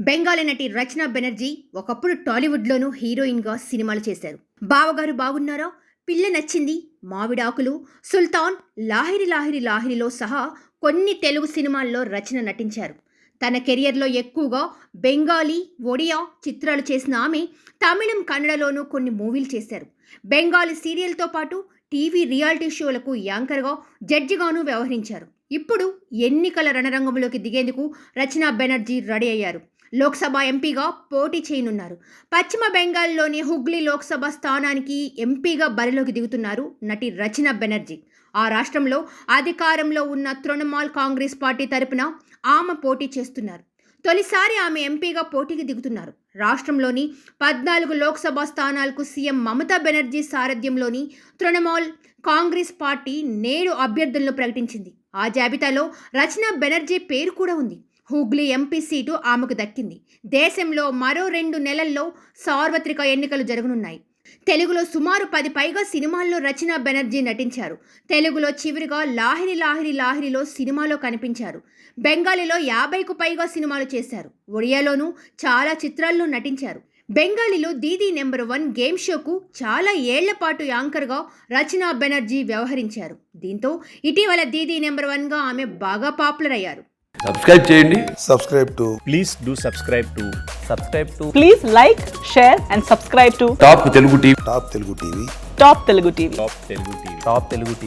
బెంగాలీ నటి రచన బెనర్జీ ఒకప్పుడు టాలీవుడ్లోనూ హీరోయిన్గా సినిమాలు చేశారు. బావగారు బాగున్నారా, పిల్ల నచ్చింది, మావిడాకులు, సుల్తాన్, లాహిరి లాహిరి లాహిరిలో సహా కొన్ని తెలుగు సినిమాల్లో రచన నటించారు. తన కెరియర్లో ఎక్కువగా బెంగాలీ, ఒడియా చిత్రాలు చేసిన ఆమె తమిళం, కన్నడలోనూ కొన్ని మూవీలు చేశారు. బెంగాలీ సీరియల్తో పాటు టీవీ రియాలిటీ షోలకు యాంకర్గా, జడ్జిగానూ వ్యవహరించారు. ఇప్పుడు ఎన్నికల రణరంగంలోకి దిగేందుకు రచన బెనర్జీ రెడీ అయ్యారు. లోక్సభ ఎంపీగా పోటీ చేయనున్నారు. పశ్చిమ బెంగాల్లోని హుగ్లీ లోక్సభ స్థానానికి ఎంపీగా బరిలోకి దిగుతున్నారు నటి రచన బెనర్జీ. ఆ రాష్ట్రంలో అధికారంలో ఉన్న తృణమూల్ కాంగ్రెస్ పార్టీ తరపున ఆమె పోటీ చేస్తున్నారు. తొలిసారి ఆమె ఎంపీగా పోటీకి దిగుతున్నారు. రాష్ట్రంలోని 14 లోక్సభ స్థానాలకు సీఎం మమతా బెనర్జీ సారథ్యంలోని తృణమూల్ కాంగ్రెస్ పార్టీ నేడు అభ్యర్థులను ప్రకటించింది. ఆ జాబితాలో రచన బెనర్జీ పేరు కూడా ఉంది. హుగ్లీ ఎంపీ సీటు ఆమెకు దక్కింది. దేశంలో మరో 2 నెలల్లో సార్వత్రిక ఎన్నికలు జరగనున్నాయి. తెలుగులో సుమారు 10 పైగా సినిమాల్లో రచన బెనర్జీ నటించారు. తెలుగులో చివరిగా లాహిరి లాహిరి లాహిరిలో సినిమాలో కనిపించారు. బెంగాలీలో 50కు పైగా సినిమాలు చేశారు. ఒడియాలోనూ చాలా చిత్రాల్లో నటించారు. బెంగాలీలో దీదీ నెంబర్ 1 గేమ్ షోకు చాలా ఏళ్ల పాటు యాంకర్గా రచన బెనర్జీ వ్యవహరించారు. దీంతో ఇటీవల దీదీ నెంబర్ 1గా ఆమె బాగా పాపులర్ అయ్యారు. సబ్స్క్రైబ్ చేయండి. Please do subscribe to. Please like, share and subscribe to top Telugu TV. Top Telugu TV. Top Telugu TV.